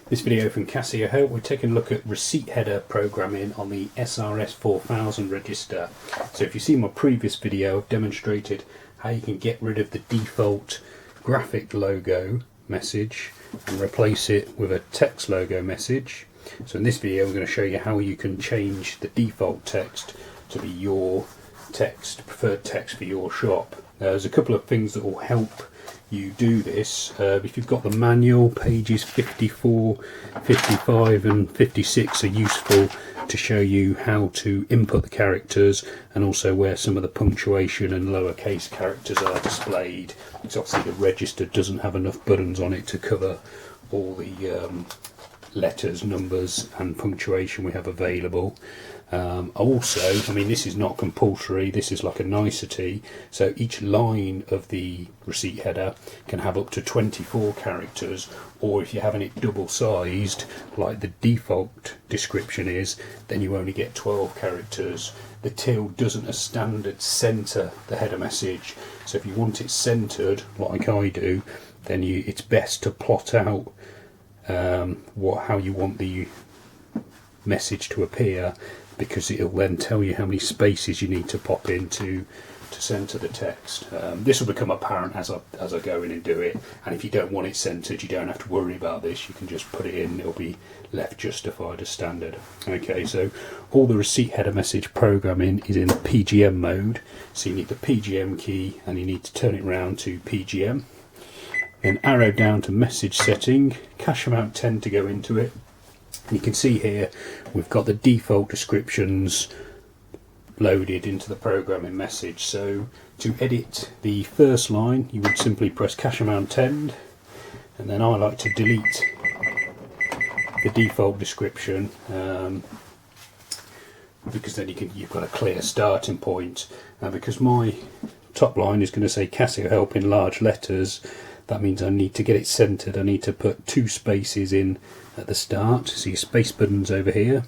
This video from Casio here, we're taking a look at receipt header programming on the SR-S4000 register. So if you see my previous video, I've demonstrated how you can get rid of the default graphic logo message and replace it with a text logo message. So in this video I'm going to show you how you can change the default text to be your text, preferred text for your shop. There's a couple of things that will help you do this. If you've got the manual, pages 54, 55 and 56 are useful to show you how to input the characters and also where some of the punctuation and lowercase characters are displayed. Because obviously the register doesn't have enough buttons on it to cover all the letters, numbers and punctuation we have available. Also, I mean, this is not compulsory, this is like a nicety, so each line of the receipt header can have up to 24 characters, or if you're having it double sized like the default description is, then you only get 12 characters. The tilde doesn't as standard center the header message, so if you want it centered like I do, then it's best to plot out how you want the message to appear, because it'll then tell you how many spaces you need to pop in to center the text. This will become apparent as I go in and do it, and if you don't want it centered you don't have to worry about this, you can just put it in, it'll be left justified as standard. Okay, so all the receipt header message programming is in PGM mode, so you need the PGM key and you need to turn it round to PGM, then arrow down to message setting, cache amount 10 to go into it. And you can see here we've got the default descriptions loaded into the programming message. So to edit the first line you would simply press cache amount 10, and then I like to delete the default description because then you've got a clear starting point. Because my top line is going to say Casio help in large letters, that means I need to get it centered. I need to put 2 spaces in at the start, so your space button's over here,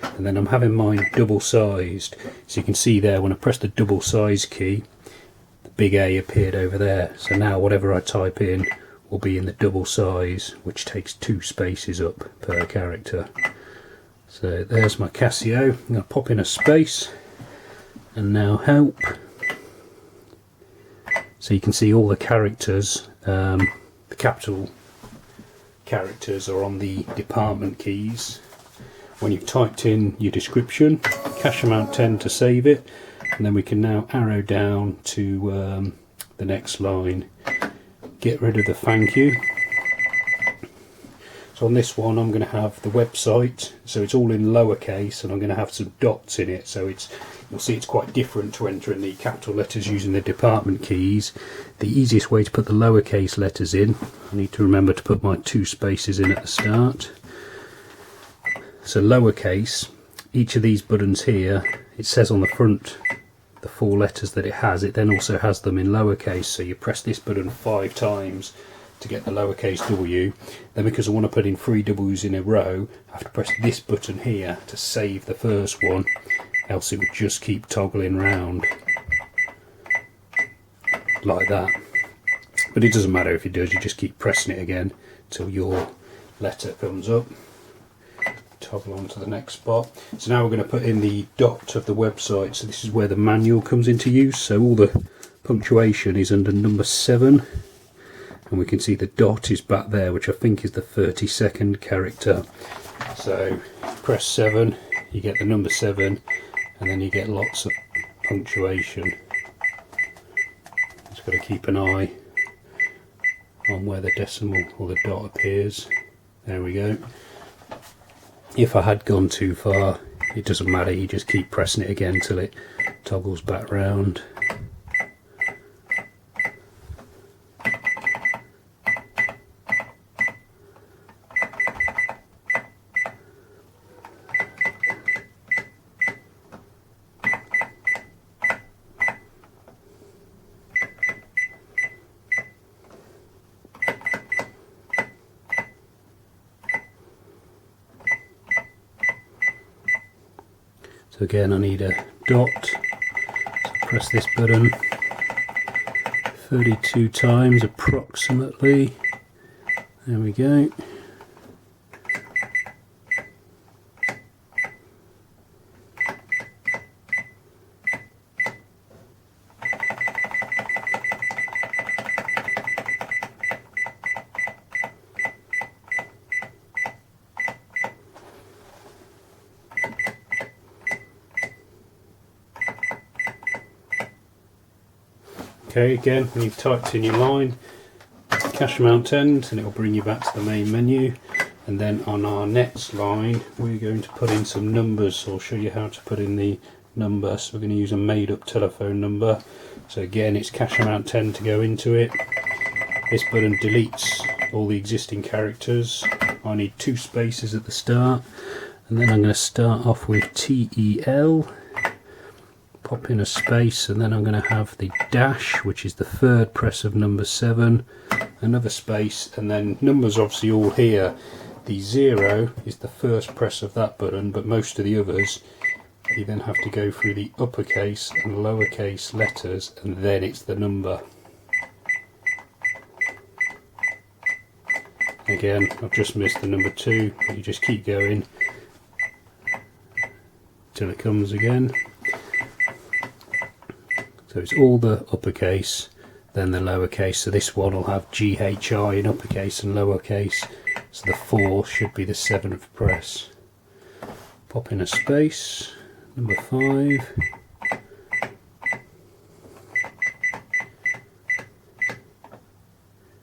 and then I'm having mine double sized, so you can see there when I press the double size key the big A appeared over there, so now whatever I type in will be in the double size, which takes 2 spaces up per character. So there's my Casio. I'm going to pop in a space and now help. So you can see all the characters, the capital characters are on the department keys. When you've typed in your description, cache amount 10 to save it, and then we can now arrow down to the next line, get rid of the thank you. So on this one I'm going to have the website, so it's all in lowercase, and I'm going to have some dots in it, so you'll see it's quite different to entering the capital letters using the department keys. The easiest way to put the lowercase letters in, I need to remember to put my 2 spaces in at the start. So lowercase, each of these buttons here, it says on the front the 4 letters that it has, it then also has them in lowercase, so you press this button 5 times to get the lowercase W. Then because I want to put in 3 W's in a row, I have to press this button here to save the first one, else it would just keep toggling round like that. But it doesn't matter if it does, you just keep pressing it again till your letter comes up. Toggle on to the next spot. So now we're going to put in the dot of the website, so this is where the manual comes into use, so all the punctuation is under number 7. And we can see the dot is back there, which I think is the 32nd character. So press 7, you get the number 7, and then you get lots of punctuation. Just got to keep an eye on where the decimal or the dot appears. There we go. If I had gone too far, it doesn't matter, you just keep pressing it again till it toggles back round. So again I need a dot, so press this button 32 times approximately, there we go. Okay, again, when you've typed in your line, cash amount end, and it will bring you back to the main menu. And then on our next line, we're going to put in some numbers. So I'll show you how to put in the number. So we're going to use a made-up telephone number. So again, it's cash amount 10 to go into it. This button deletes all the existing characters. I need 2 spaces at the start, and then I'm going to start off with TEL, pop in a space, and then I'm going to have the dash, which is the 3rd press of number 7, another space, and then numbers obviously all here. The 0 is the 1st press of that button, but most of the others you then have to go through the uppercase and lowercase letters, and then it's the number. Again, I've just missed the number 2, but you just keep going till it comes again. So it's all the uppercase, then the lowercase. So this one will have GHI in uppercase and lowercase. So the 4 should be the 7th press. Pop in a space, number 5.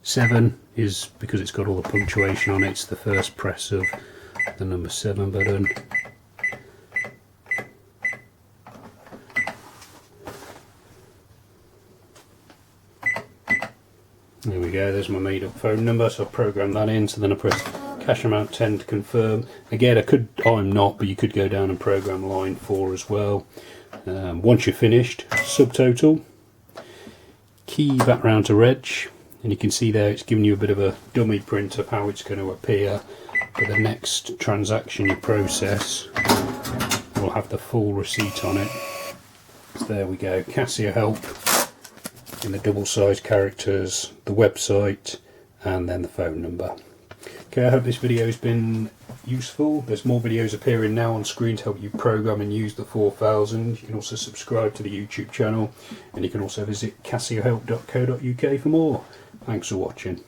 Seven is, because it's got all the punctuation on it, it's the 1st press of the number 7 button. There we go, there's my made up phone number, so I'll program that in, so then I press cash amount 10 to confirm. Again, I'm not, but you could go down and program line 4 as well. Once you're finished, subtotal, key back round to reg, and you can see there it's giving you a bit of a dummy print of how it's going to appear, but the next transaction you process will have the full receipt on it. So there we go, Casio help in the double-sized characters, the website, and then the phone number. Okay, I hope this video has been useful. There's more videos appearing now on screen to help you program and use the 4000. You can also subscribe to the YouTube channel, and you can also visit casiohelp.co.uk for more. Thanks for watching.